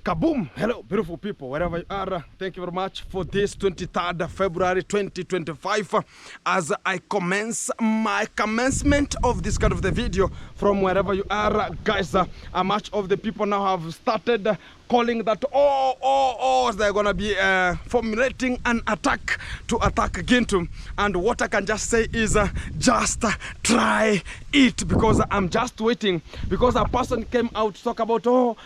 Kaboom! Hello, beautiful people, wherever you are. Thank you very much for this 23rd February 2025. As I commence my commencement of this kind of the video from wherever you are, guys, much of the people now have started calling that they're gonna be formulating an attack to attack Gintu. And what I can just say is just try it, because I'm just waiting, because a person came out to talk about no.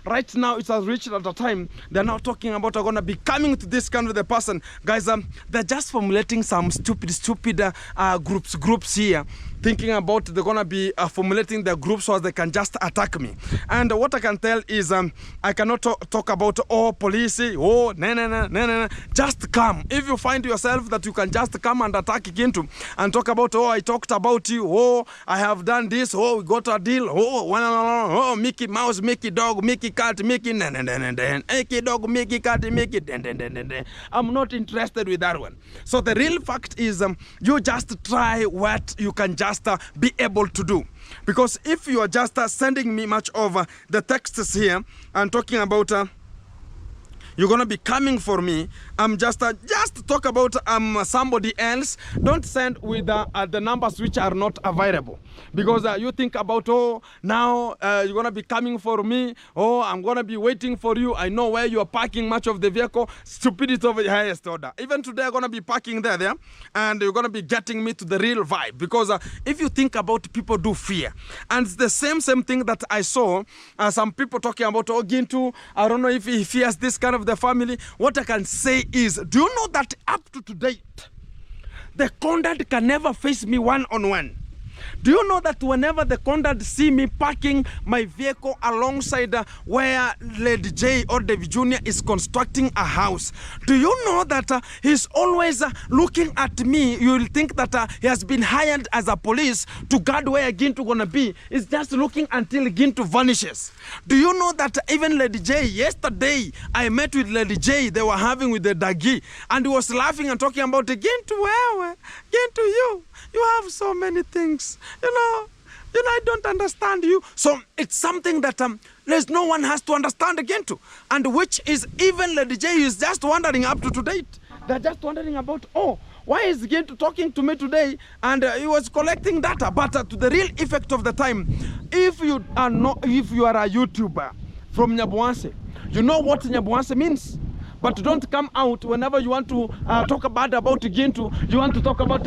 Right now it has reached at a time they're now talking about are gonna be coming to this kind of the person. Guys, they're just formulating some stupid groups here, thinking about they're gonna be formulating their groups so they can just attack me. And what I can tell is I cannot talk about police, just come. If you find yourself that you can just come and attack Gintu and talk about I talked about you, I have done this, we got a deal, Mickey Mouse, Mickey Dog, Mickey Cat, Mickey Mickey Dog, Mickey Cat, Mickey I'm not interested with that one. So the real fact is you just try what you can just be able to do. Because if you are just sending me much of the texts here and talking about you're gonna be coming for me, just talk about somebody else. Don't send with the numbers which are not available, because you think about now you're gonna be coming for me, I'm gonna be waiting for you, I know where you are parking much of the vehicle. Stupidity of the highest order. Even today I'm gonna be parking there, and you're gonna be getting me to the real vibe. Because if you think about, people do fear, and it's the same thing that I saw some people talking about Gintu. I don't know if he fears this kind of the family. What I can say is, do you know that up to date, the conduct can never face me one-on-one? Do you know that whenever the conduct see me parking my vehicle alongside where Lady J or David Jr. is constructing a house, do you know that he's always looking at me? You will think that he has been hired as a police to guard where Gintu gonna be. He's just looking until Gintu vanishes. Do you know that even Lady J, yesterday I met with Lady J, they were having with the Dagi, and he was laughing and talking about Gintu, Gintu, you have so many things. You know, I don't understand you. So it's something that there's no one has to understand again to. And which is even Lady J is just wondering up to date. They're just wondering about, why is Gintu talking to me today? And he was collecting data. But to the real effect of the time, if you are a YouTuber from Nyabuanse, you know what Nyabuanse means. But don't come out whenever you want to talk bad about Gintu. You want to talk about,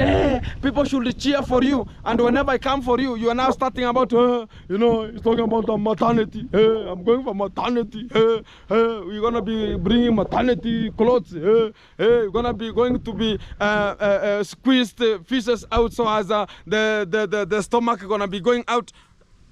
people should cheer for you. And whenever I come for you, you are now starting about, he's talking about the maternity. I'm going for maternity. We're going to be bringing maternity clothes. We're going to be squeezed feces out so as the stomach going to be going out.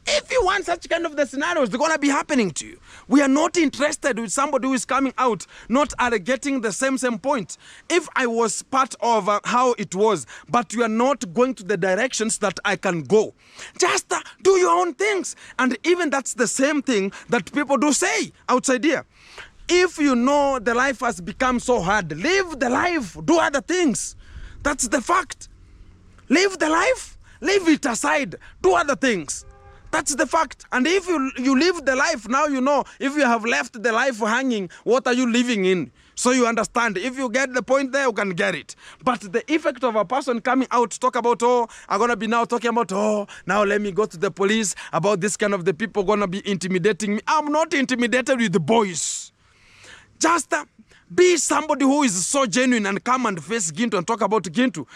If you want such kind of the scenarios, they're going to be happening to you. We are not interested with somebody who is coming out, not getting the same point. If I was part of how it was, but you are not going to the directions that I can go, just do your own things. And even that's the same thing that people do say outside here. If you know the life has become so hard, live the life, do other things. That's the fact. Live the life, leave it aside, do other things. That's the fact. And if you live the life, now you know, if you have left the life hanging, what are you living in? So you understand. If you get the point there, you can get it. But the effect of a person coming out to talk about, I'm going to be now talking about, now let me go to the police about this kind of the people going to be intimidating me. I'm not intimidated with the boys. Just be somebody who is so genuine and come and face Gintu and talk about Gintu.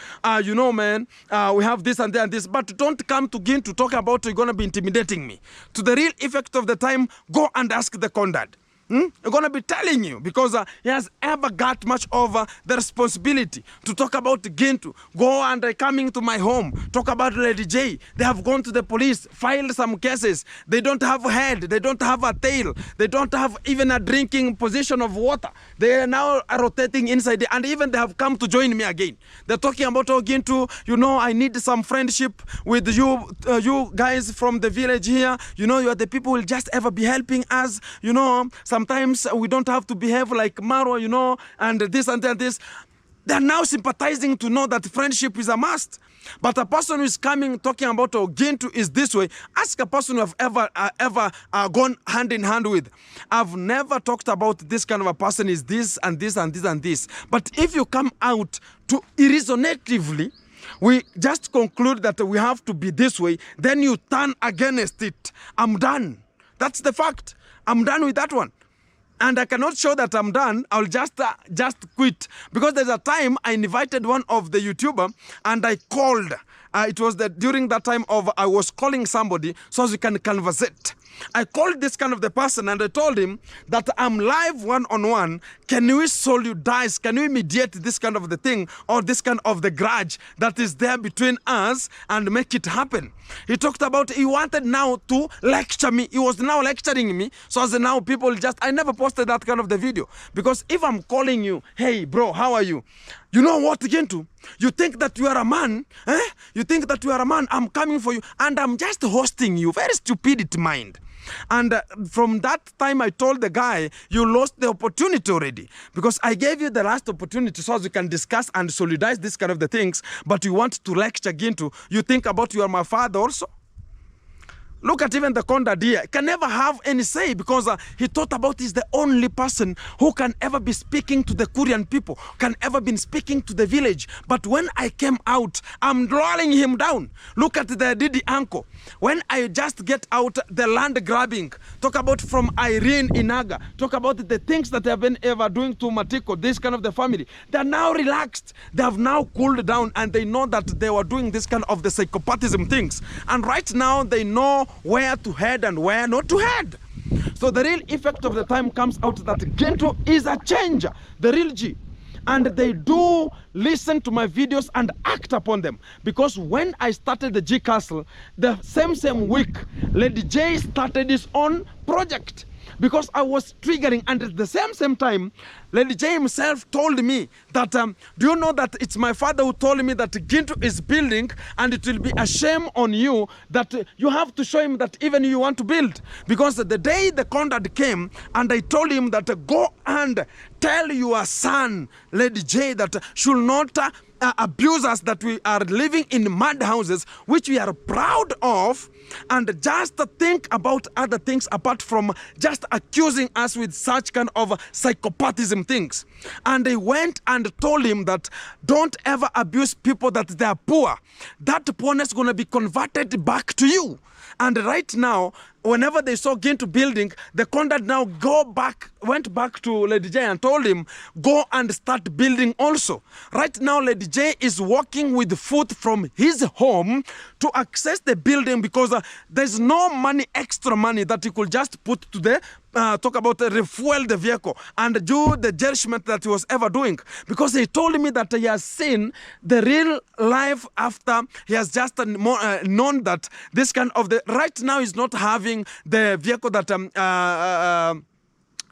Man, we have this and that and this. But don't come to Gintu talk about you're going to be intimidating me. To the real effect of the time, go and ask the conduct. I'm going to be telling you, because he has ever got much of the responsibility to talk about Gintu. Go and coming to my home, talk about Lady J. They have gone to the police, filed some cases. They don't have a head, they don't have a tail, they don't have even a drinking position of water. They are now rotating inside, and even they have come to join me again. They're talking about Gintu, I need some friendship with you guys from the village here. You are the people who will just ever be helping us, Sometimes we don't have to behave like Maro, and this and that, this. They're now sympathizing to know that friendship is a must. But a person who is coming talking about Gintu is this way. Ask a person who have ever gone hand in hand with. I've never talked about this kind of a person is this and this and this and this. But if you come out to irresonatively, we just conclude that we have to be this way, then you turn against it. I'm done. That's the fact. I'm done with that one. And I cannot show that I'm done. I'll just quit. Because there's a time I invited one of the YouTuber and I called. It was during that time of I was calling somebody so as we can conversate. I called this kind of the person and I told him that I'm live one-on-one. Can we solidarize? Can we mediate this kind of the thing or this kind of the grudge that is there between us and make it happen? He talked about he wanted now to lecture me. He was now lecturing me. So as now people I never posted that kind of the video. Because if I'm calling you, hey bro, how are you? You know what again to? You think that you are a man, eh? You think that you are a man, I'm coming for you. And I'm just hosting you. Very stupidity mind. And from that time, I told the guy, you lost the opportunity already. Because I gave you the last opportunity so as we can discuss and solidarize this kind of the things. But you want to lecture again to, you think about you are my father also. Look at even the Conda dear. Can never have any say because he thought about he's the only person who can ever be speaking to the Korean people, can ever be speaking to the village. But when I came out, I'm rolling him down. Look at the Didi uncle. When I just get out the land grabbing, talk about from Irene Inaga, talk about the things that they have been ever doing to Matiko, this kind of the family. They're now relaxed. They have now cooled down and they know that they were doing this kind of the psychopathism things. And right now they know where to head and where not to head. So the real effect of the time comes out that Gento is a changer, the real G. And they do listen to my videos and act upon them. Because when I started the G Castle, the same week, Lady J started his own project. Because I was triggering, and at the same time, Lady J himself told me that, do you know that it's my father who told me that Gintu is building and it will be a shame on you that you have to show him that even you want to build. Because the day the conduct came and I told him that go and tell your son, Lady J, that should not abuse us, that we are living in mud houses, which we are proud of, and just think about other things apart from just accusing us with such kind of psychopathism things. And they went and told him that don't ever abuse people that they are poor. That poorness is going to be converted back to you. And right now, whenever they saw Gintu building, the conduct now went back to Lady J and told him, go and start building also. Right now, Lady J is working with food from his home to access the building because there's no money, extra money that he could just put to the talk about refuel the vehicle and do the judgment that he was ever doing, because he told me that he has seen the real life after he has just known that this kind of the right now is not having the vehicle that the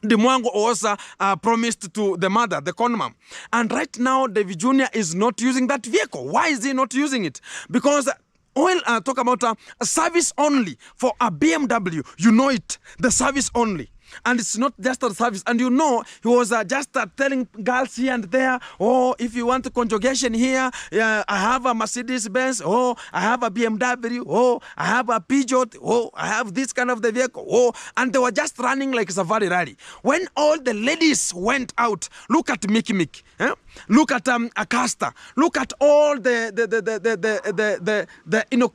Mwango also promised to the mother, the conmam. And right now, David Jr. is not using that vehicle. Why is he not using it? Because oil, talk about a service only for a BMW. You know it, the service only. And it's not just a service. And you know, he was just telling girls here and there, oh, if you want a conjugation here, I have a Mercedes-Benz, oh, I have a BMW, oh, I have a Peugeot, oh, I have this kind of the vehicle, oh. And they were just running like a safari rally. When all the ladies went out, look at Mickey, eh? Look at Acasta, look at all the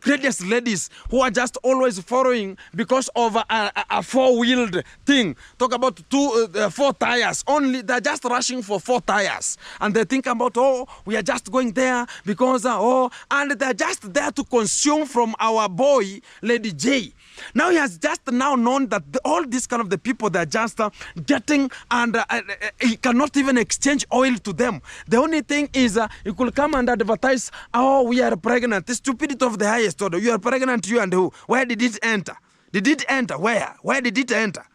credulous ladies who are just always following because of a four-wheeled thing. Talk about 4 tires only. They're just rushing for 4 tires, and they think about, oh, we are just going there because and they're just there to consume from our boy Lady J. Now he has just now known that all these kind of the people, they're just getting, and he cannot even exchange oil to them. The only thing is you could come and advertise, oh, we are pregnant. The stupidity of the highest order. You are pregnant, you and who? Where did it enter? Did it enter? Where? Where did it enter?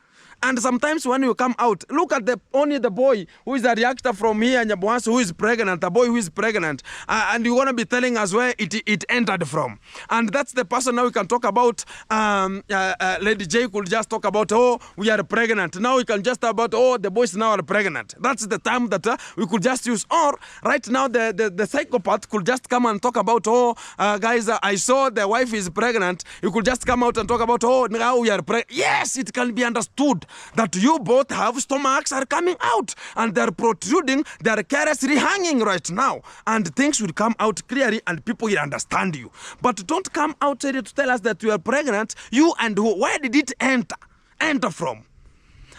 And sometimes when you come out, look at only the boy who is a reactor from here, Nyabuhansu, who is pregnant, a boy who is pregnant, and you're going to be telling us where it entered from. And that's the person now we can talk about. Lady J could just talk about, oh, we are pregnant. Now we can just talk about, oh, the boys now are pregnant. That's the term that we could just use. Or right now the psychopath could just come and talk about, oh, guys, I saw the wife is pregnant. You could just come out and talk about, oh, now we are pregnant. Yes, it can be understood that you both have stomachs are coming out and they're protruding, they're carelessly hanging right now. And things will come out clearly and people will understand you. But don't come out ready to tell us that you are pregnant. You and who? Where did it enter? Enter from?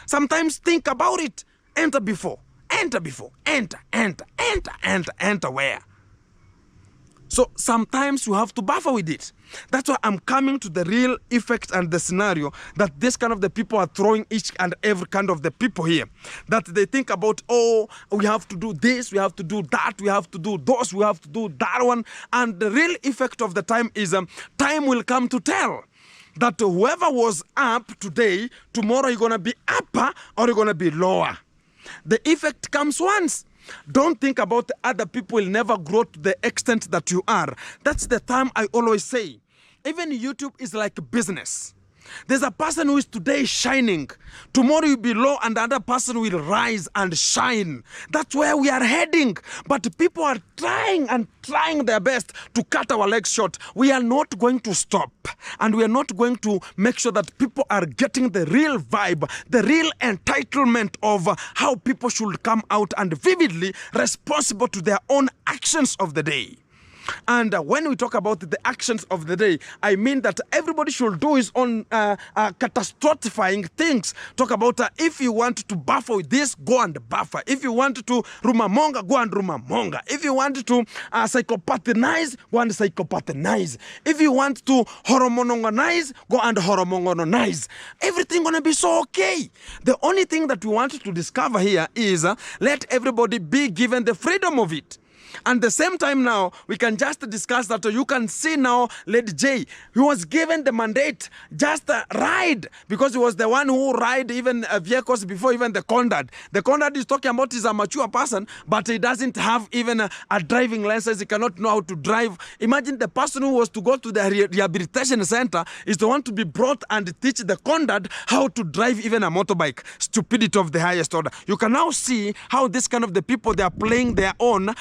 Sometimes think about it. Enter before. Enter before. Enter where? So sometimes you have to buffer with it. That's why I'm coming to the real effect and the scenario that this kind of the people are throwing each and every kind of the people here. That they think about, oh, we have to do this, we have to do that, we have to do those, we have to do that one. And the real effect of the time is time will come to tell that whoever was up today, tomorrow you're going to be upper or you're going to be lower. The effect comes once. Don't think about the other people will never grow to the extent that you are. That's the time I always say. Even YouTube is like business. There's a person who is today shining. Tomorrow you'll be low and the other person will rise and shine. That's where we are heading. But people are trying and trying their best to cut our legs short. We are not going to stop. And we are not going to make sure that people are getting the real vibe, the real entitlement of how people should come out and vividly responsible to their own actions of the day. And when we talk about the actions of the day, I mean that everybody should do his own catastrophizing things. Talk about if you want to buffer with this, go and buffer. If you want to rumamonga, go and rumamonga. If you want to psychopathinize, go and psychopathinize. If you want to hormononize, go and hormononize. Everything gonna be so okay. The only thing that we want to discover here is let everybody be given the freedom of it. And the same time now, we can just discuss that you can see now Lady J, who was given the mandate just ride, because he was the one who ride even vehicles before even the conduct. The conduct is talking about is a mature person, but he doesn't have even a driving license. He cannot know how to drive. Imagine the person who was to go to the rehabilitation center is the one to be brought and teach the conduct how to drive even a motorbike. Stupidity of the highest order. You can now see how this kind of the people, they are playing their own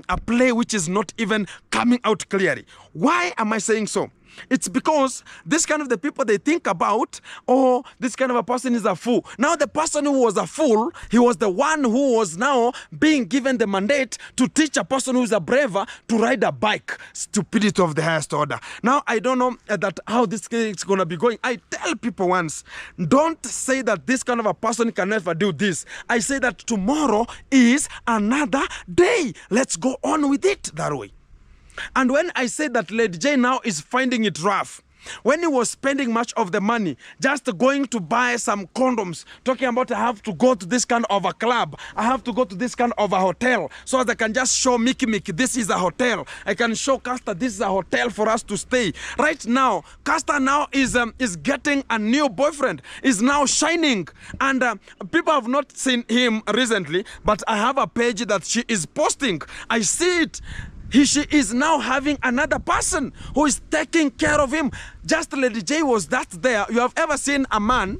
a play which is not even coming out clearly. Why am I saying so? It's because this kind of the people, they think about, oh, this kind of a person is a fool. Now the person who was a fool, he was the one who was now being given the mandate to teach a person who is a braver to ride a bike. Stupidity of the highest order. Now I don't know that how this is going to be going. I tell people once, don't say that this kind of a person can never do this. I say that tomorrow is another day. Let's go on with it that way. And when I say that Lady J now is finding it rough, when he was spending much of the money just going to buy some condoms, talking about I have to go to this kind of a club, I have to go to this kind of a hotel, so that I can just show Mickey, this is a hotel. I can show Castor, this is a hotel for us to stay. Right now, Castor now is getting a new boyfriend, is now shining. And people have not seen him recently, but I have a page that she is posting. I see it. She is now having another person who is taking care of him. Just Lady J was that there. You have ever seen a man,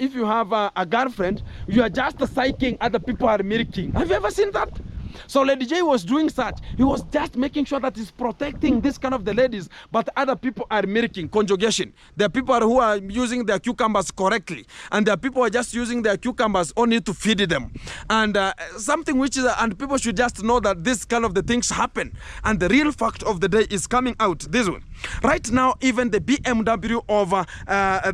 if you have a girlfriend, you are just psyching, other people are milking. Have you ever seen that? So Lady J was doing such. He was just making sure that he's protecting this kind of the ladies, but other people are milking. Conjugation. There are people who are using their cucumbers correctly, and there are people who are just using their cucumbers only to feed them. And something which is, and people should just know that this kind of the things happen. And the real fact of the day is coming out this one. Right now, even the BMW of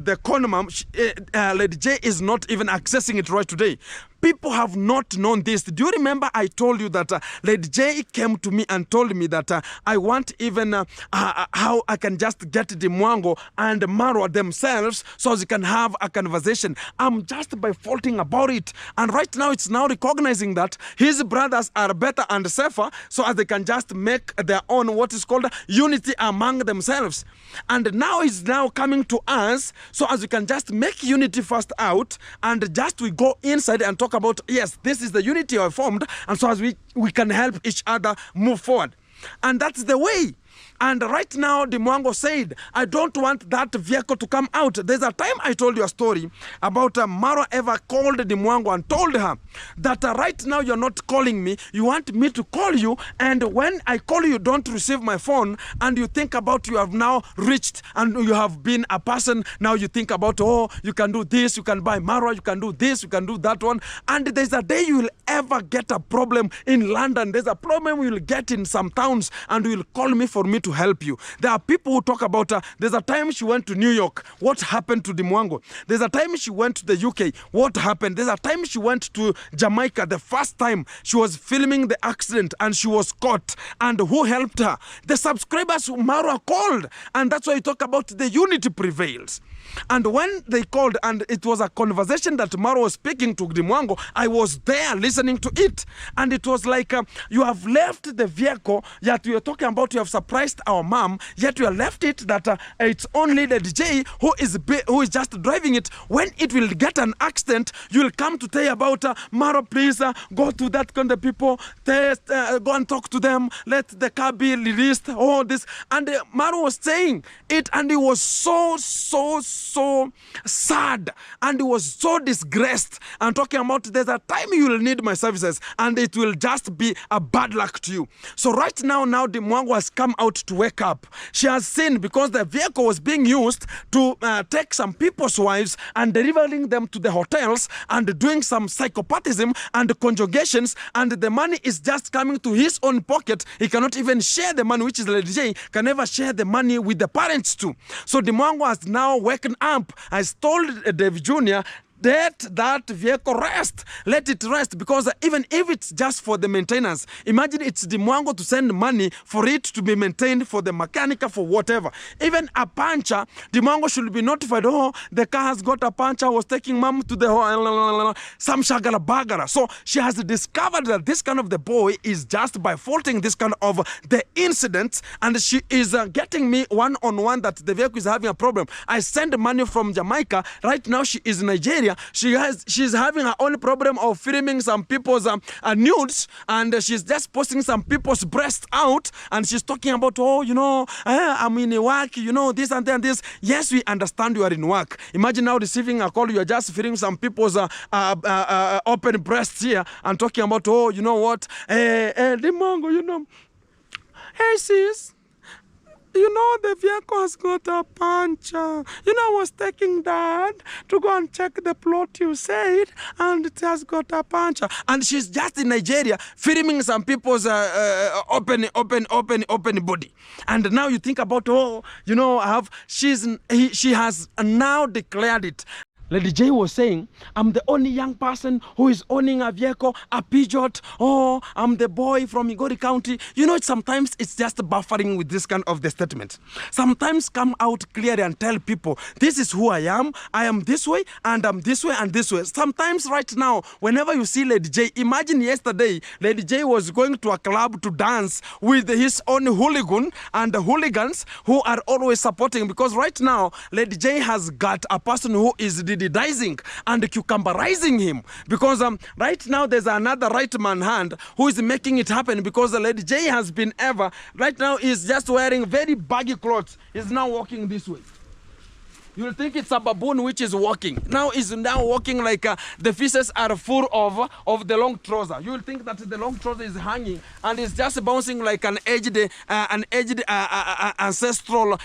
the Conmam, Lady J is not even accessing it right today. People have not known this. Do you remember I told you that Lady J came to me and told me that I want even how I can just get Dimwango and Marwa themselves so they can have a conversation. I'm just by faulting about it. And right now it's now recognizing that his brothers are better and safer so as they can just make their own what is called unity among themselves. And now it's now coming to us so as we can just make unity first out and just we go inside and talk about, yes, this is the unity I formed, and so as we can help each other move forward. And that's the way. And right now, Dimwango said, I don't want that vehicle to come out. There's a time I told you a story about Maro ever called Dimwango and told her that right now you're not calling me. You want me to call you. And when I call you, don't receive my phone. And you think about you have now reached and you have been a person. Now you think about, oh, you can do this. You can buy Maro. You can do this. You can do that one. And there's a day you will ever get a problem in London. There's a problem you will get in some towns and you will call me for me to help you. There are people who talk about there's a time she went to New York. What happened to Dimwango? There's a time she went to the UK. What happened? There's a time she went to Jamaica. The first time she was filming the accident and she was caught. And who helped her? The subscribers who Mara called. And that's why you talk about the unity prevails. And when they called, and it was a conversation that Maro was speaking to Dimwango, I was there listening to it. And it was like, you have left the vehicle, yet you are talking about you have surprised our mom, yet you have left it that it's only the DJ who is just driving it. When it will get an accident, you will come to tell you about, Maro, please go to that kind of people, go and talk to them, let the car be released, all this. And Maro was saying it, and it was so sad, and he was so disgraced and talking about there's a time you will need my services and it will just be a bad luck to you. So right now Dimwango has come out to wake up. She has seen, because the vehicle was being used to take some people's wives and delivering them to the hotels and doing some psychopathism and conjugations, and the money is just coming to his own pocket. He cannot even share the money, which is Lady J can never share the money with the parents too. So Dimwango has now waken up. I told Dave Jr., let that vehicle rest. Let it rest, because even if it's just for the maintenance, imagine it's Dimwango to send money for it to be maintained, for the mechanic, for whatever. Even a puncher, Dimwango should be notified, oh, the car has got a puncher, was taking mom to the some shagara bagara. So she has discovered that this kind of the boy is just by faulting this kind of the incidents, and she is getting me one-on-one that the vehicle is having a problem. I send money from Jamaica. Right now she is in Nigeria. She's having her own problem of filming some people's nudes, and she's just posting some people's breasts out, and she's talking about, oh, you know, I'm in work, you know, this and then this. Yes, we understand you are in work. Imagine now receiving a call, you are just filming some people's open breasts here and talking about, oh, you know what, Dimwango, you know, hey sis, you know, the vehicle has got a puncture. You know, I was taking Dad to go and check the plot you said, and it has got a puncture. And she's just in Nigeria filming some people's open body. And now you think about, oh, you know, she has now declared it. Lady J was saying, I'm the only young person who is owning a vehicle, a Peugeot. Oh, I'm the boy from Migori County. You know, sometimes it's just buffering with this kind of the statement. Sometimes come out clearly and tell people, this is who I am this way, and I'm this way and this way. Sometimes right now, whenever you see Lady J, imagine yesterday, Lady J was going to a club to dance with his own hooligan and the hooligans who are always supporting, because right now, Lady J has got a person who is didizing and cucumberizing him, because right now there's another right man hand who is making it happen, because the Lady J has been right now is just wearing very baggy clothes. He's now walking this way. You'll think it's a baboon which is walking. Now is now walking like the feces are full of the long trouser. You will think that the long trouser is hanging and it's just bouncing like an aged ancestral,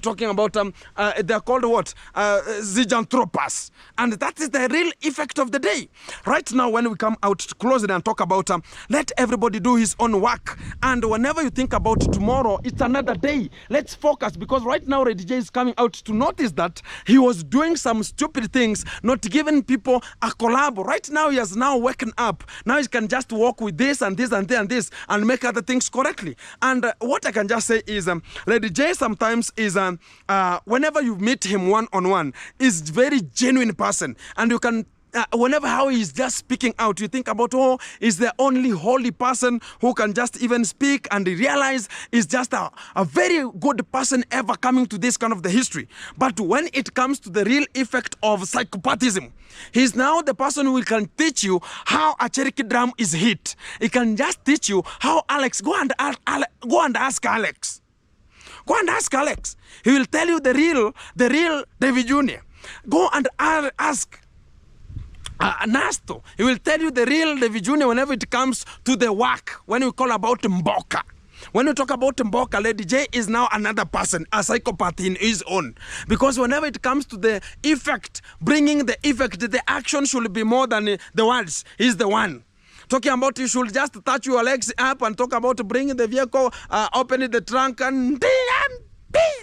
talking about, they're called what? Zyganthropus. And that is the real effect of the day. Right now, when we come out to close it and talk about, let everybody do his own work. And whenever you think about tomorrow, it's another day. Let's focus, because right now, Lady J is coming out to notice noticed that he was doing some stupid things, not giving people a collab. Right now, he has now woken up. Now he can just walk with this and this and this and this and make other things correctly. And what I can just say is, Lady J sometimes is, whenever you meet him one-on-one, is very genuine person. And you can whenever how he's just speaking out, you think about, oh, is the only holy person who can just even speak, and realize is just a very good person ever coming to this kind of the history. But when it comes to the real effect of psychopathism, he's now the person who can teach you how a Cherokee drum is hit. He can just teach you how Alex, go and ask Alex. Go and ask Alex. He will tell you the real David Jr. Go and ask Nasto. He will tell you the real David Jr. whenever it comes to the work, when we call about Mboka. When we talk about Mboka, Lady J is now another person, a psychopath in his own. Because whenever it comes to the effect, bringing the effect, the action should be more than the words. He's the one. Talking about you should just touch your legs up and talk about bringing the vehicle, opening the trunk and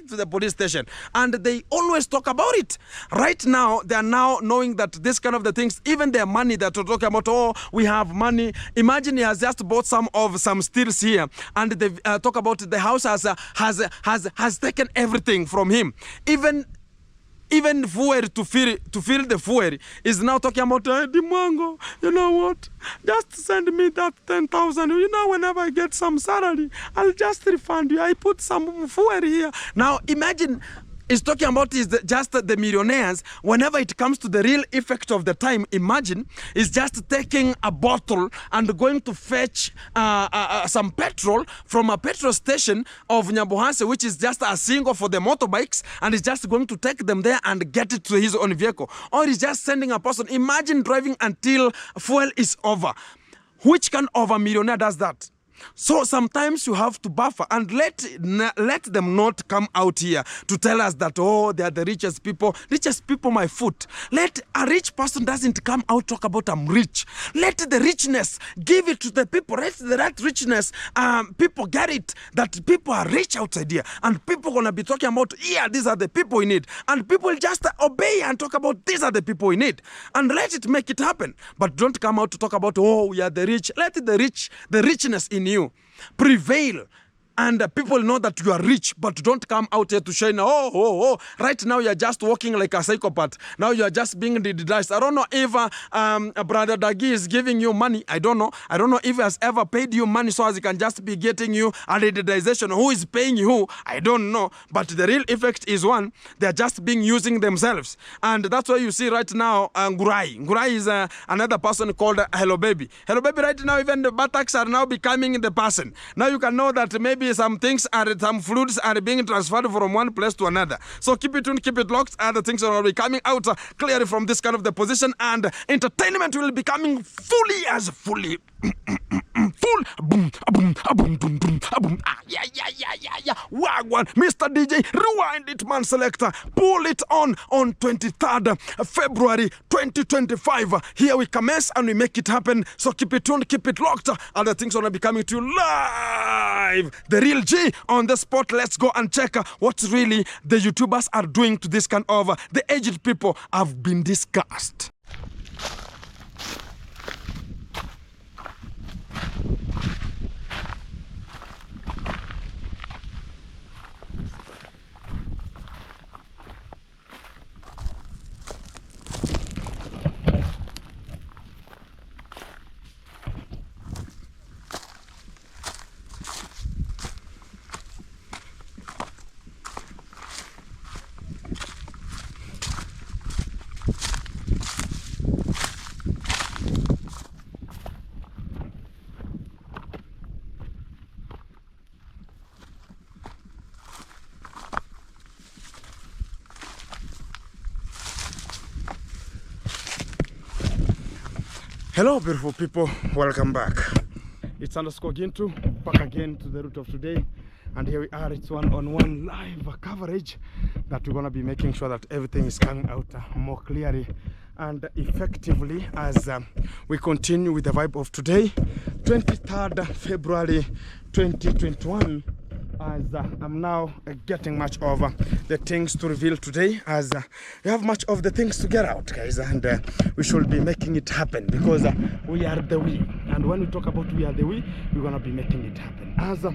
to the police station. And they always talk about it. Right now, they are now knowing that this kind of the things, even their money that we're talking about, oh, we have money. Imagine he has just bought some steels here, and they talk about the house has taken everything from him. Even fuel to fill the fuel is now talking about Dimango, you know what? Just send me that 10,000. You know, whenever I get some salary, I'll just refund you. I put some fuel here. Now imagine. Is talking about is just the millionaires. Whenever it comes to the real effect of the time, imagine is just taking a bottle and going to fetch some petrol from a petrol station of Nyabuhase, which is just a single for the motorbikes, and is just going to take them there and get it to his own vehicle. Or he's just sending a person. Imagine driving until fuel is over. Which kind of a millionaire does that? So sometimes you have to buffer and let them not come out here to tell us that, oh, they are the richest people. Richest people, my foot. Let a rich person doesn't come out talk about I'm rich. Let the richness, give it to the people. Let that richness, people get it, that people are rich outside here. And people going to be talking about, yeah, these are the people we need. And people just obey and talk about, these are the people we need. And let it make it happen. But don't come out to talk about, oh, we are the rich. Let the richness in you prevail, and people know that you are rich, but don't come out here to shine. Oh. Right now you're just walking like a psychopath. Now you're just being dedicized. I don't know if Brother Dagi is giving you money. I don't know if he has ever paid you money so as he can just be getting you a dedicization. Who is paying you? I don't know. But the real effect is one, they're just being using themselves. And that's why you see right now Ngurai. Ngurai is another person called Hello Baby. Hello Baby right now, even the buttocks are now becoming the person. Now you can know that maybe some fluids are being transferred from one place to another. So keep it tuned, keep it locked. Other things are be coming out clearly from this kind of the position, and entertainment will be coming fully full boom boom boom boom boom boom. Yeah. Wagwan, Mr. DJ, rewind it, man selector. Pull it on 23rd February 2025. Here we commence and we make it happen. So keep it tuned, keep it locked. Other things are be coming to you live. The real G on the spot. Let's go and check what really the YouTubers are doing to this kind of the aged people have been discussed. Hello beautiful people, welcome back. It's underscore Gintu, back again to the route of today, and here we are. It's one-on-one live coverage that we're going to be making sure that everything is coming out more clearly and effectively as we continue with the vibe of today, 23rd February 2021. as I'm now getting much of the things to reveal today, as we have much of the things to get out, guys, and we should be making it happen, because we are the we, and when we talk about we are the we, we're gonna be making it happen. As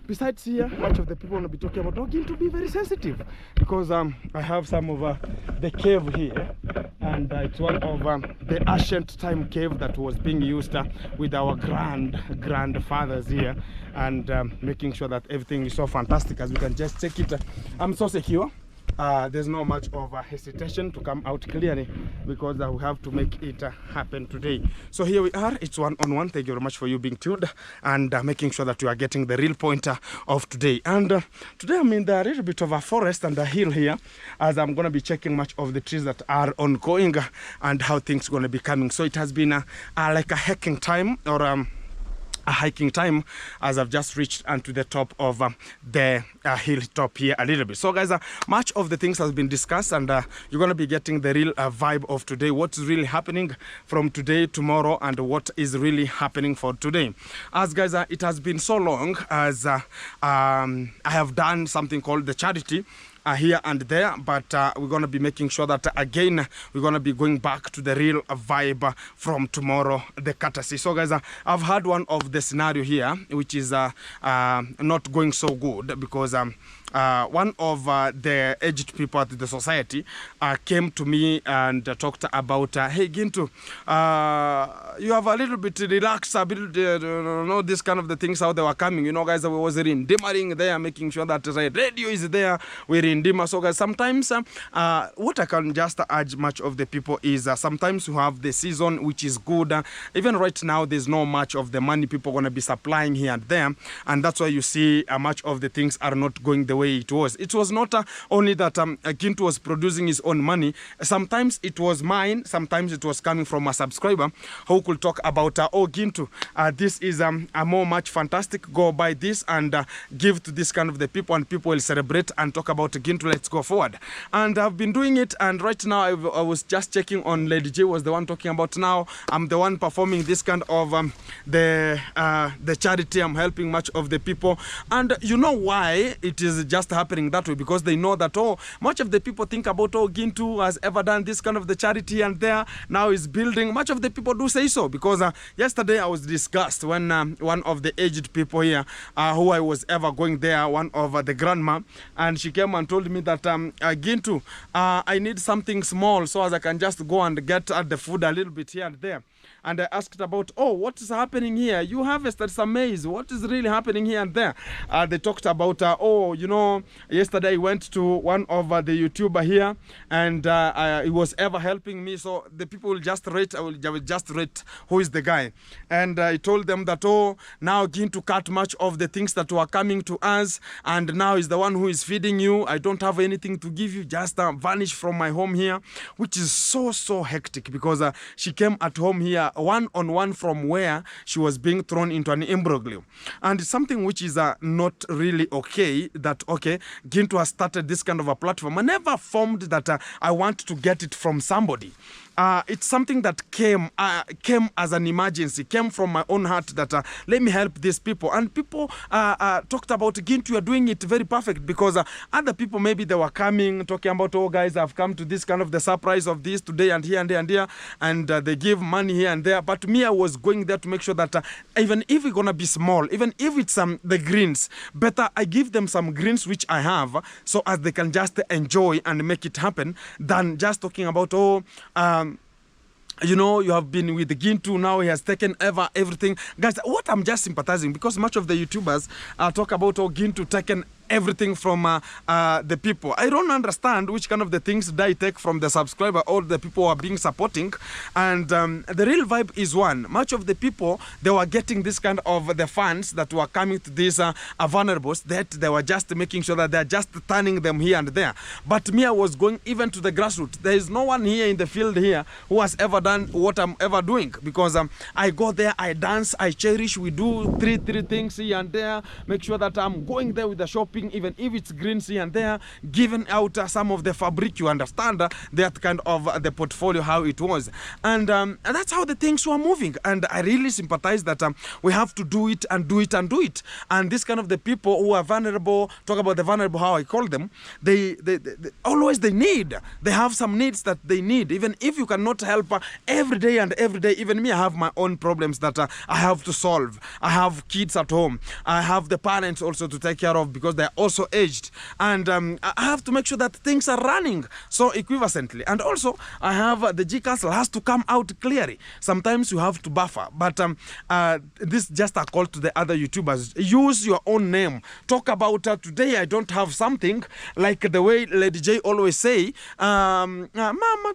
besides here, much of the people want to be talking about going to be very sensitive, because I have some of the cave here, and it's one of the ancient time cave that was being used with our grandfathers here, and making sure that everything is so fantastic as we can just check it. I'm so secure. There's not much of a hesitation to come out clearly, because we have to make it happen today. So here we are, it's one-on-one. Thank you very much for you being tuned and making sure that you are getting the real point of today. And today I'm in the little bit of a forest and a hill here, as I'm going to be checking much of the trees that are ongoing and how things are going to be coming. So it has been like a hiking time, or a hiking time, as I've just reached onto the top of the hilltop here a little bit. So guys, much of the things has been discussed, and you're going to be getting the real vibe of today, what's really happening from today, tomorrow, and what is really happening for today. As guys, it has been so long as I have done something called the charity here and there, but we're going to be making sure that again we're going to be going back to the real vibe from tomorrow, the courtesy. So guys, I've had one of the scenario here which is not going so good, because one of the aged people at the society came to me and talked about, hey Gintu, you have a little bit relaxed, a bit, know this kind of the things, how they were coming. You know guys, we was in dimmering there, making sure that the radio is there, we're in dimmer. So guys, sometimes what I can just urge much of the people is sometimes you have the season which is good. Even right now there's no much of the money people going to be supplying here and there, and that's why you see much of the things are not going the way it was. It was not only that Gintu was producing his own money. Sometimes it was mine, sometimes it was coming from a subscriber who could talk about, oh Gintu, this is a more much fantastic, go buy this and give to this kind of the people, and people will celebrate and talk about Gintu, let's go forward. And I've been doing it, and right now I was just checking on Lady J, was the one talking about, now I'm the one performing this kind of the charity. I'm helping much of the people, and you know why it is just happening that way, because they know that, oh, much of the people think about, oh, Gintu has ever done this kind of the charity and there now is building. Much of the people do say so, because yesterday I was discussed when one of the aged people here who I was ever going there, one of the grandma, and she came and told me that Gintu, I need something small so as I can just go and get the food a little bit here and there. And I asked about, oh, what is happening here? You harvested some maize. What is really happening here and there? They talked about, oh, you know, yesterday I went to one of the YouTuber here, and he was ever helping me. So the people will just rate, I will just rate who is the guy. And I told them that, oh, now Gintu cut much of the things that were coming to us, and now is the one who is feeding you. I don't have anything to give you, just vanish from my home here, which is so hectic, because she came at home here one-on-one from where she was being thrown into an imbroglio. And it's something which is not really okay, that, okay, Gintu has started this kind of a platform. I never formed that I want to get it from somebody. It's something that came as an emergency, came from my own heart, that let me help these people. And people talked about, Gintu, you are doing it very perfect, because other people, maybe they were coming, talking about, oh guys, I've come to this kind of the surprise of this today and here and there and there, and they give money here and there. But me, I was going there to make sure that even if it's going to be small, even if it's the greens, better I give them some greens which I have, so as they can just enjoy and make it happen, than just talking about, oh, you know, you have been with the Gintu, now he has taken everything. Guys, what I'm just sympathizing, because much of the YouTubers talk about, oh, Gintu taken everything from the people. I don't understand which kind of the things did I take from the subscriber or the people who are being supporting. And the real vibe is one. Much of the people, they were getting this kind of the fans that were coming to these vulnerables, that they were just making sure that they're just turning them here and there. But me, I was going even to the grassroots. There is no one here in the field here who has ever done what I'm ever doing, because I go there, I dance, I cherish, we do three things here and there, make sure that I'm going there with the shopping, helping, even if it's greens here and there, giving out some of the fabric. You understand that kind of the portfolio, how it was. And that's how the things were moving. And I really sympathize that we have to do it and do it and do it. And this kind of the people who are vulnerable, talk about the vulnerable, how I call them, they always they need. They have some needs that they need. Even if you cannot help every day and every day, even me, I have my own problems that I have to solve. I have kids at home. I have the parents also to take care of because they're also aged. And I have to make sure that things are running so equivalently. And also, I have the G Council has to come out clearly. Sometimes you have to buffer. But this is just a call to the other YouTubers. Use your own name. Talk about today I don't have something, like the way Lady J always say, Mama,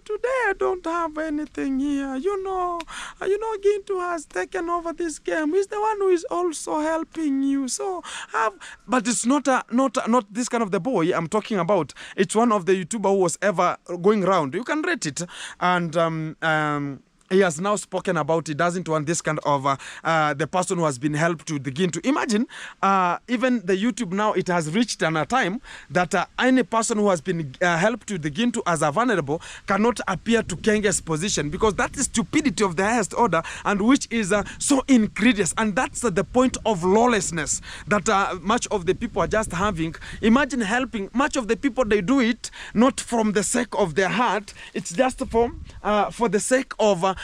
today I don't have anything here. You know, Gintu has taken over this game. He's the one who is also helping you. So but it's not this kind of the boy I'm talking about. It's one of the YouTuber who was ever going around. You can rate it. And he has now spoken about he doesn't want this kind of the person who has been helped to begin to imagine. Even the YouTube now, it has reached a time that any person who has been helped to begin to as a vulnerable cannot appear to Kenge's position, because that is stupidity of the highest order, and which is so incredulous. And that's the point of lawlessness that much of the people are just having. Imagine helping. Much of the people, they do it not from the sake of their heart. It's just for the sake of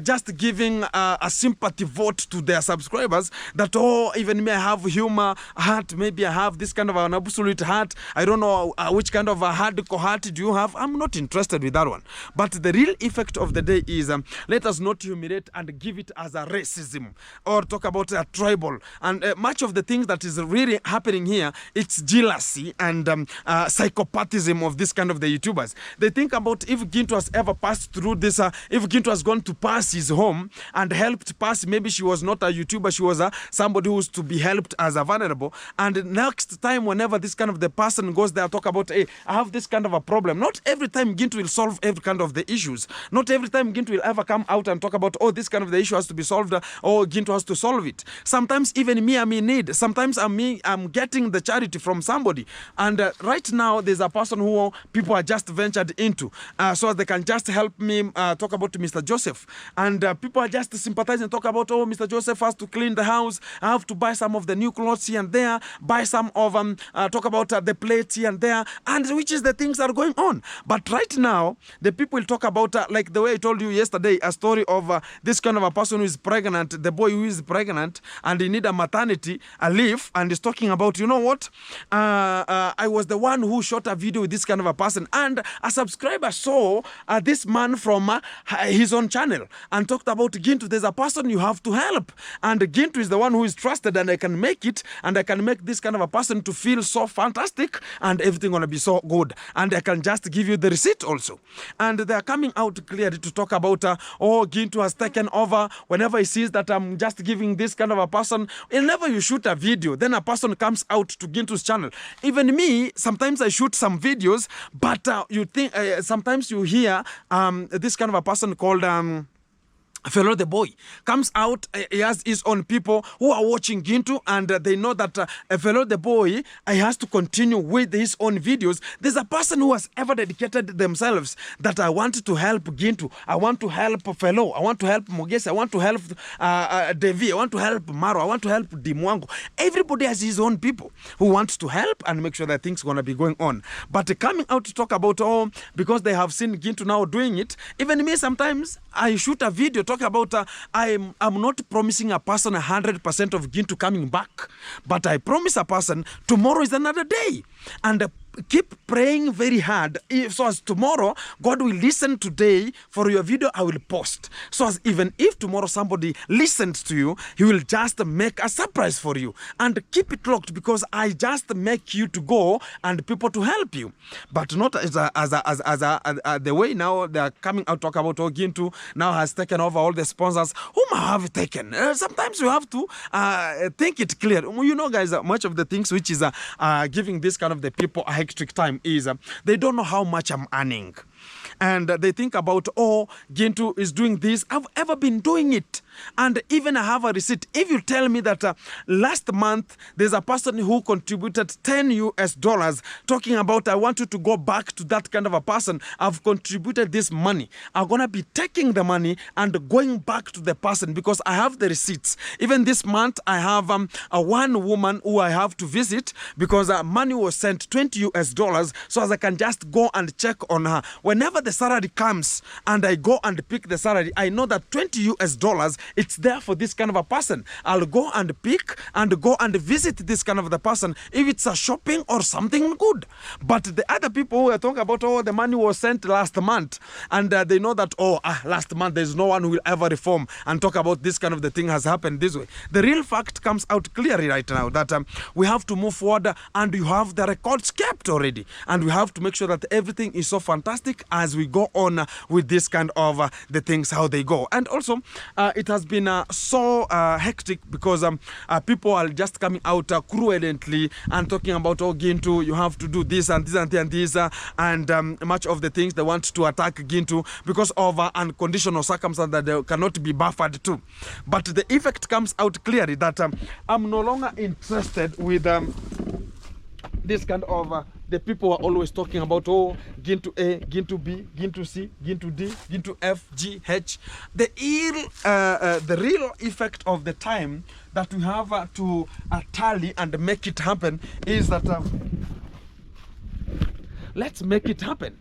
just giving a sympathy vote to their subscribers, that, oh, even me, I have humor heart, maybe I have this kind of an absolute heart. I don't know which kind of a hardcore heart do you have. I'm not interested with that one. But the real effect of the day is let us not humiliate and give it as a racism or talk about a tribal. And much of the things that is really happening here, it's jealousy and psychopathism of this kind of the YouTubers. They think about if Gintu has ever passed through this, if Gintu has gone to pass his home and helped pass, maybe she was not a YouTuber, she was somebody who's to be helped as a vulnerable. And next time, whenever this kind of the person goes there, talk about, hey, I have this kind of a problem. Not every time Gintu will solve every kind of the issues. Not every time Gintu will ever come out and talk about, oh, this kind of the issue has to be solved, or Gintu has to solve it. Sometimes even me, I'm in need. Sometimes I'm getting the charity from somebody. And right now, there's a person who people are just ventured into, so they can just help me talk about Mr. Joseph. And people are just sympathizing, talk about, oh, Mr. Joseph has to clean the house. I have to buy some of the new clothes here and there, buy some of, talk about the plates here and there, and which is the things that are going on. But right now, the people talk about, like the way I told you yesterday, a story of this kind of a person who is pregnant, the boy who is pregnant, and he need a maternity, a leave, and he's talking about, you know what, I was the one who shot a video with this kind of a person, and a subscriber saw this man from his own channel and talked about, Gintu, there's a person you have to help, and Gintu is the one who is trusted, and I can make it, and I can make this kind of a person to feel so fantastic, and everything gonna be so good, and I can just give you the receipt also. And they are coming out clearly to talk about, oh, Gintu has taken over. Whenever he sees that I'm just giving this kind of a person, whenever you shoot a video, then a person comes out to Gintu's channel. Even me, sometimes I shoot some videos, but you think sometimes you hear this kind of a person called Fellow the boy comes out. He has his own people who are watching Gintu, and they know that Fellow the boy he has to continue with his own videos. There's a person who has ever dedicated themselves that I want to help Gintu, I want to help Fellow, I want to help Mogesi, I want to help Devi, I want to help Maro, I want to help Dimwango. Everybody has his own people who wants to help and make sure that things gonna be going on. But coming out to talk about, oh, because they have seen Gintu now doing it. Even me, sometimes I shoot a video talk about I'm not promising a person 100% of Gintu coming back, but I promise a person tomorrow is another day, and keep praying very hard, so as tomorrow God will listen today for your video I will post, so as even if tomorrow somebody listens to you, he will just make a surprise for you. And keep it locked, because I just make you to go and people to help you, but not as the way now they are coming out talk about, oh, Gintu now has taken over all the sponsors whom I have taken. Sometimes you have to think it clear. You know, guys, much of the things which is giving this kind of the people a hectic time is they don't know how much I'm earning. and they think about, oh, Gintu is doing this. I've ever been doing it. And even I have a receipt. If you tell me that last month there's a person who contributed $10 talking about, I want you to go back to that kind of a person, I've contributed this money, I'm going to be taking the money and going back to the person because I have the receipts. Even this month, I have a one woman who I have to visit because money was sent $20 so as I can just go and check on her. Whenever the salary comes and I go and pick the salary, I know that $20, it's there for this kind of a person. I'll go and pick and go and visit this kind of the person if it's a shopping or something good. But the other people who are talking about, oh, the money was sent last month, and they know that, oh, last month there's no one who will ever reform and talk about this kind of the thing has happened this way. The real fact comes out clearly right now that we have to move forward, and you have the records kept already, and we have to make sure that everything is so fantastic as we go on with this kind of the things how they go. And also it has been so hectic because people are just coming out cruelly and talking about, oh, Gintu, you have to do this and this and this and much of the things they want to attack Gintu because of unconditional circumstances that they cannot be buffered to. But the effect comes out clearly that I'm no longer interested with this kind of the people are always talking about, oh, Gintu A, Gintu B, Gintu C, Gintu D, Gintu F, G, H. The real effect of the time that we have to tally and make it happen is that let's make it happen.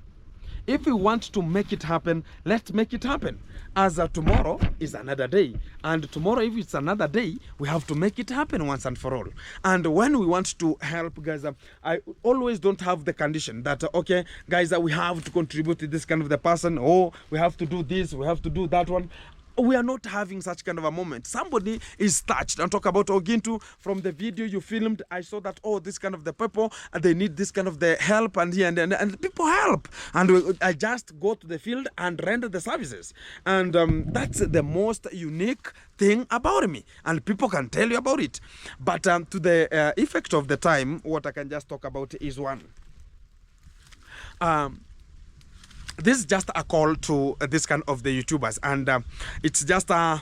If we want to make it happen, let's make it happen. As tomorrow is another day. And tomorrow, if it's another day, we have to make it happen once and for all. And when we want to help, guys, I always don't have the condition that, okay, guys, we have to contribute to this kind of the person. Oh, we have to do this, we have to do that one. We are not having such kind of a moment. Somebody is touched and talk about, oh, Gintu, from the video you filmed, I saw that, oh, this kind of the people, they need this kind of the help and here and people help. And I just go to the field and render the services. And that's the most unique thing about me. And people can tell you about it. But to the effect of the time, what I can just talk about is one. This is just a call to this kind of the YouTubers, and it's just a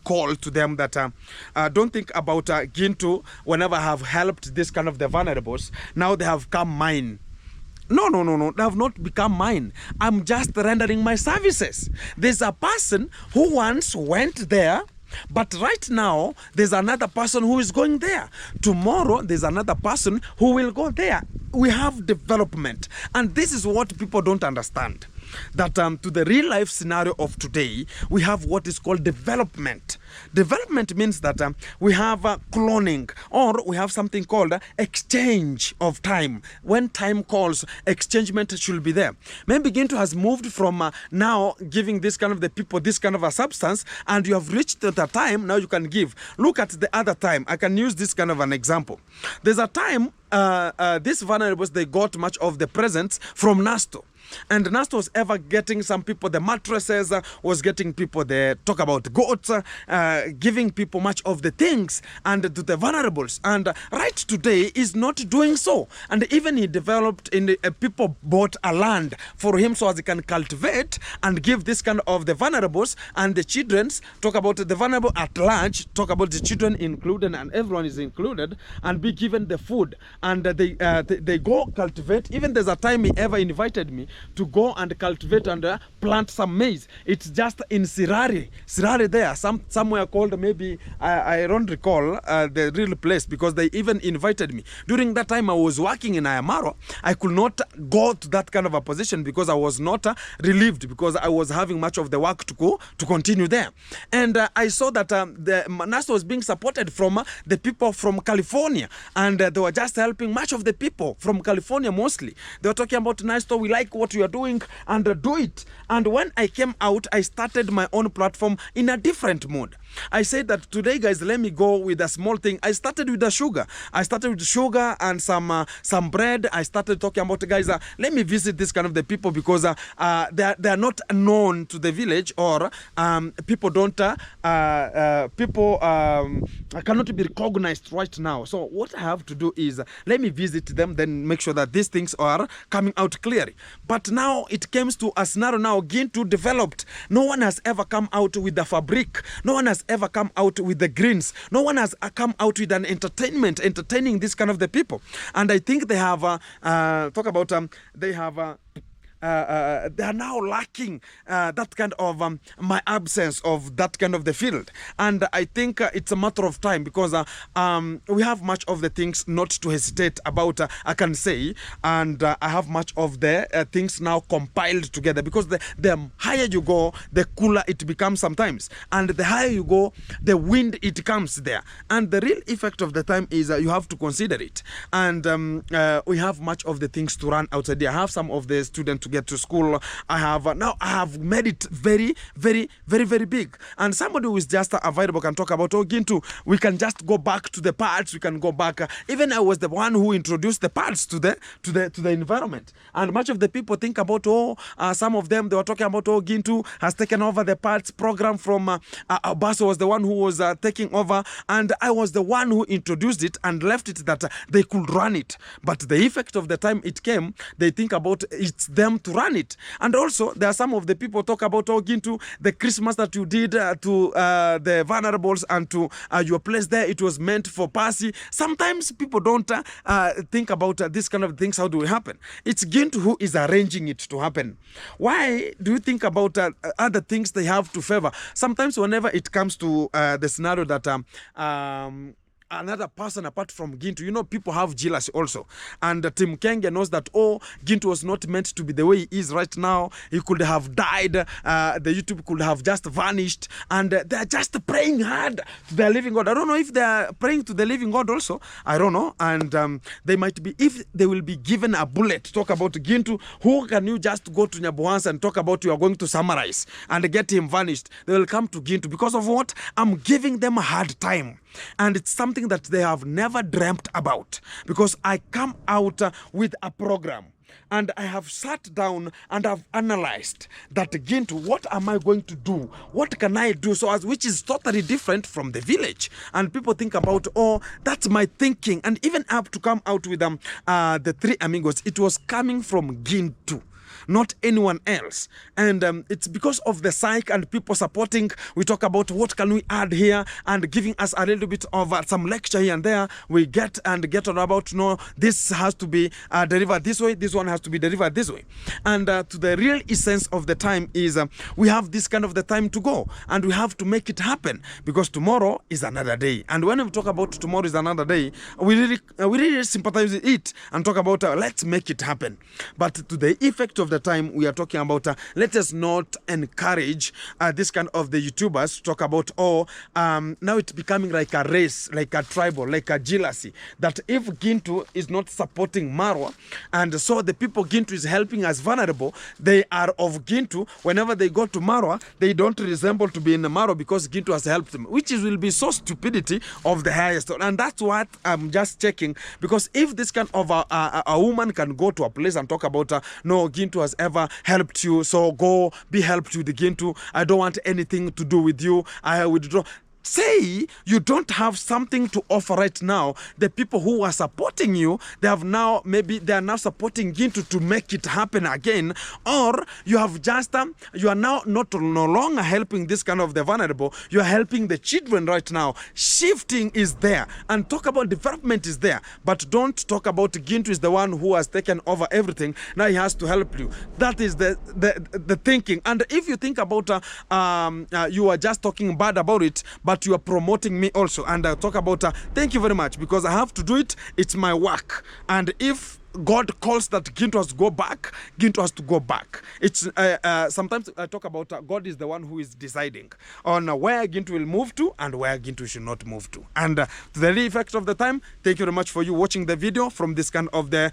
call to them that don't think about Gintu. Whenever I have helped this kind of the vulnerables, now they have come mine. No, they have not become mine. I'm just rendering my services. There's a person who once went there, but right now there's another person who is going there. Tomorrow there's another person who will go there. We have development, and this is what people don't understand. That to the real life scenario of today, we have what is called development. Development means that we have cloning, or we have something called exchange of time. When time calls, exchangement should be there. Maybe Gintu has moved from now giving this kind of the people this kind of a substance, and you have reached the time now you can give. Look at the other time. I can use this kind of an example. There's a time these vulnerables, they got much of the presents from Nasto. And Nasto was ever getting some people the mattresses, was getting people the talk about goats, giving people much of the things and to the vulnerables. And right today is not doing so. And even he developed in the, people bought a land for him so as he can cultivate and give this kind of the vulnerables and the children's. Talk about the vulnerable at large, talk about the children included, and everyone is included, and be given the food. And they go cultivate. Even there's a time he ever invited me to go and cultivate and plant some maize. It's just in Sirari there, somewhere called, maybe I don't recall the real place, because they even invited me. During that time I was working in Ayamaro. I could not go to that kind of a position because I was not relieved, because I was having much of the work to go to continue there. And I saw that the NASA was being supported from the people from California, and they were just helping much of the people from California mostly. They were talking about, Nasto, we like what you are doing, and do it. And when I came out, I started my own platform in a different mode. I said that today, guys, let me go with a small thing. I started with the sugar. I started with sugar and some bread. I started talking about, guys, let me visit this kind of the people, because they are not known to the village, or people don't people cannot be recognized right now. So what I have to do is let me visit them, then make sure that these things are coming out clearly. But now it comes to a scenario now, Gintu developed. No one has ever come out with the fabric. No one has ever come out with the greens. No one has come out with an entertaining this kind of the people. And I think they have they are now lacking that kind of my absence of that kind of the field. And I think it's a matter of time, because we have much of the things not to hesitate about, I can say, and I have much of the things now compiled together, because the higher you go, the cooler it becomes sometimes, and the higher you go, the wind it comes there. And the real effect of the time is you have to consider it. And we have much of the things to run outside there. I have some of the students to get to school. I have made it very, very, very, very big. And somebody who is just available can talk about, oh, Gintu, we can just go back to the parts. We can go back. Even I was the one who introduced the parts to the environment. And much of the people think about, some of them, they were talking about, oh, Gintu has taken over the parts program from Basso was the one who was taking over, and I was the one who introduced it and left it that they could run it. But the effect of the time it came, they think about it's them to run it. And also there are some of the people talk about, oh, Gintu, the Christmas that you did to the vulnerables and to your place there, it was meant for Pasi. Sometimes people don't think about this kind of things. How do it happen? It's Gintu who is arranging it to happen. Why do you think about other things they have to favor? Sometimes whenever it comes to the scenario that another person apart from Gintu, you know, people have jealousy also. And Tim Kenge knows that, oh, Gintu was not meant to be the way he is right now. He could have died. The YouTube could have just vanished. And they're just praying hard to the living God. I don't know if they're praying to the living God also. I don't know. And they might be, if they will be given a bullet to talk about Gintu, who can you just go to Nyabuhansa and talk about you are going to summarize and get him vanished? They will come to Gintu. Because of what? I'm giving them a hard time. And it's something that they have never dreamt about, because I come out with a program. And I have sat down and I've analyzed that, Gintu, what am I going to do? What can I do? So which is totally different from the village. And people think about, oh, that's my thinking. And even up to come out with the three amigos, it was coming from Gintu, not anyone else. And it's because of the psych and people supporting. We talk about what can we add here and giving us a little bit of some lecture here and there. We get on about, no, this has to be delivered this way, this one has to be delivered this way. And to the real essence of the time is we have this kind of the time to go, and we have to make it happen, because tomorrow is another day. And when we talk about tomorrow is another day, we really sympathize with it and talk about let's make it happen. But to the effect of the time, we are talking about let us not encourage this kind of the YouTubers to talk about, oh, now it's becoming like a race, like a tribal, like a jealousy, that if Gintu is not supporting Marwa, and so the people Gintu is helping as vulnerable, they are of Gintu. Whenever they go to Marwa, they don't resemble to be in Marwa because Gintu has helped them, which will be so stupidity of the highest. And that's what I'm just checking, because if this kind of a woman can go to a place and talk about, no, Gintu has ever helped you, so go be helped with the Gintu. I don't want anything to do with you. I withdraw. Say you don't have something to offer right now. The people who are supporting you, they are now supporting Gintu to make it happen again. Or you have just you are now no longer helping this kind of the vulnerable. You are helping the children right now. Shifting is there, and talk about development is there, but don't talk about Gintu is the one who has taken over everything. Now he has to help you. That is the thinking. And if you think about you are just talking bad about it, but you are promoting me also. And I talk about thank you very much, because I have to do it. It's my work. And if God calls that Ginto has to go back, Ginto has to go back. It's sometimes I talk about God is the one who is deciding on where Ginto will move to and where Ginto should not move to. And to the effect of the time, thank you very much for you watching the video from this kind of the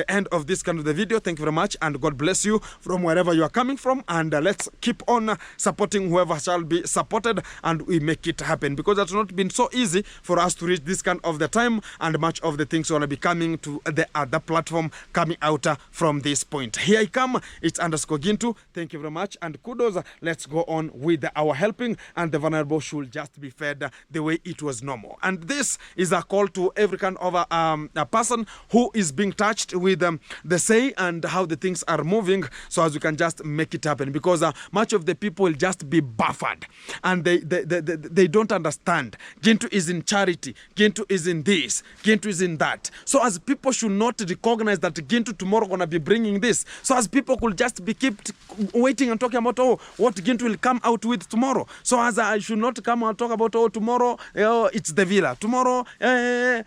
end of this kind of the video. Thank you very much, and God bless you from wherever you are coming from. And let's keep on supporting whoever shall be supported, and we make it happen, because it's not been so easy for us to reach this kind of the time, and much of the things will be coming to the other platform coming out from this point. Here I come, it's _Ginto. Thank you very much, and kudos. Let's go on with our helping, and the vulnerable should just be fed the way it was normal. And this is a call to every kind of a person who is being touched with the say and how the things are moving, so as we can just make it happen, because much of the people will just be buffered, and they don't understand. Ginto is in charity, Ginto is in this, Ginto is in that. So as people should not recognize that Ginto tomorrow gonna be bringing this, so as people could just be kept waiting and talking about what Ginto will come out with tomorrow. So as I should not come and talk about tomorrow it's the villa, tomorrow the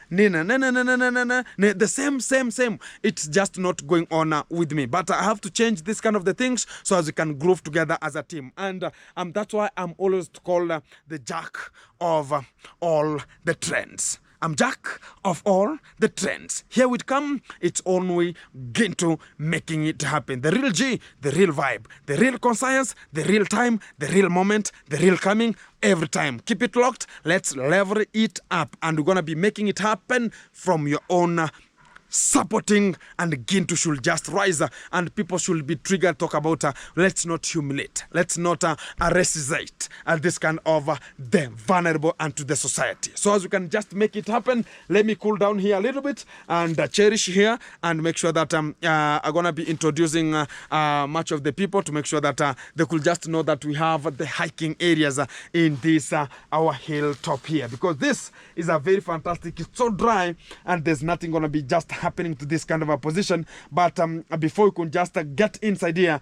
same. It's just not going on with me. But I have to change this kind of the things, so as we can groove together as a team. And that's why I'm always called the jack of all the trends. I'm jack of all the trends. Here we come, it's only Ginto making it happen. The real G, the real vibe, the real conscience, the real time, the real moment, the real coming, every time. Keep it locked, let's level it up, and we're gonna be making it happen from your own supporting, and Ginto should just rise, and people should be triggered. Talk about let's not humiliate, let's not racisate this kind of the vulnerable and to the society. So as we can just make it happen, let me cool down here a little bit and cherish here, and make sure that I'm gonna be introducing much of the people, to make sure that they could just know that we have the hiking areas in this our hilltop here, because this is a very fantastic. It's so dry, and there's nothing gonna be just happening to this kind of a position. But before you can just get inside here,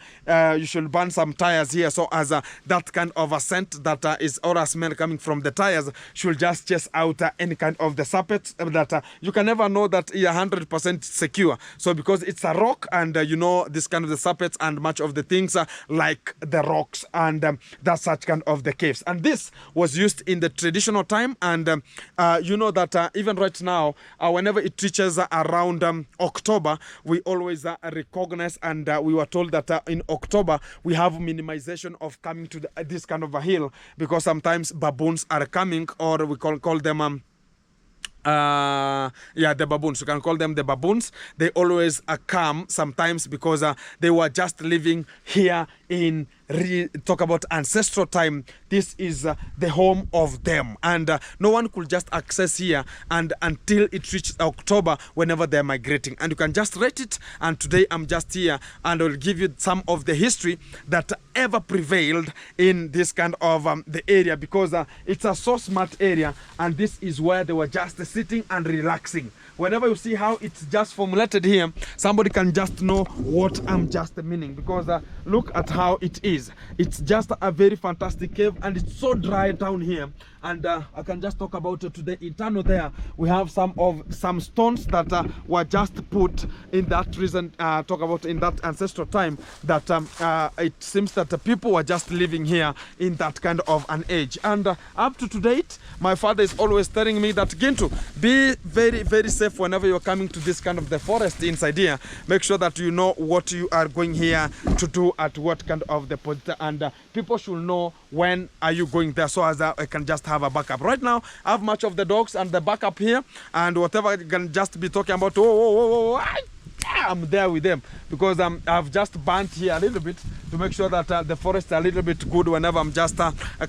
you should burn some tires here, so as that kind of a scent that is, or a smell coming from the tires, should just chase out any kind of the sappets that you can never know that you're 100% secure. So because it's a rock, and you know, this kind of the sappets and much of the things like the rocks, and that's such kind of the caves. And this was used in the traditional time, and you know that even right now, whenever it reaches around October, we always recognize, and we were told that in October we have minimization of coming to this kind of a hill, because sometimes baboons are coming, or we call them the baboons. You can call them the baboons. They always come sometimes, because they were just living here in talk about ancestral time. This is the home of them, and no one could just access here and until it reaches October, whenever they're migrating. And you can just rate it, and today I'm just here, and I'll give you some of the history that ever prevailed in this kind of the area, because it's a so smart area, and this is where they were just sitting and relaxing. Whenever you see how it's just formulated here, somebody can just know what I'm just meaning, because look at how it is. It's just a very fantastic cave, and it's so dry down here. And I can just talk about to the internal there. We have some stones that were just put in that reason. Talk about in that ancestral time, that it seems that the people were just living here in that kind of an age. And up to date, my father is always telling me that Ginto, be very, very safe whenever you're coming to this kind of the forest inside here. Make sure that you know what you are going here to do, at what kind of the position, and people should know when are you going there, so as I can just have a backup. Right now, I have much of the dogs and the backup here, and whatever I can just be talking about, I'm there with them, because I've just burnt here a little bit to make sure that the forest is a little bit good whenever I'm just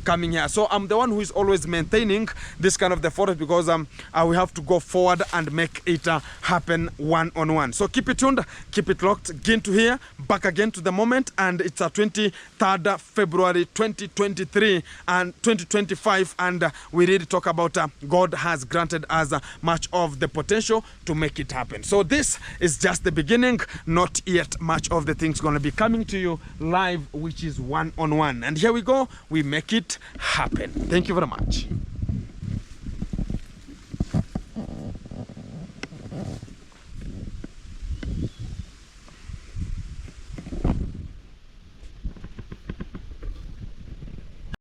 coming here. So I'm the one who is always maintaining this kind of the forest, because we have to go forward and make it happen one-on-one. So keep it tuned, keep it locked. Ginto here, back again to the moment, and it's 23rd February 2023 and 2025, and we really talk about God has granted us much of the potential to make it happen. So this is just the beginning, not yet much of the things going to be coming to you live, which is one-on-one. And here we go, we make it happen. Thank you very much.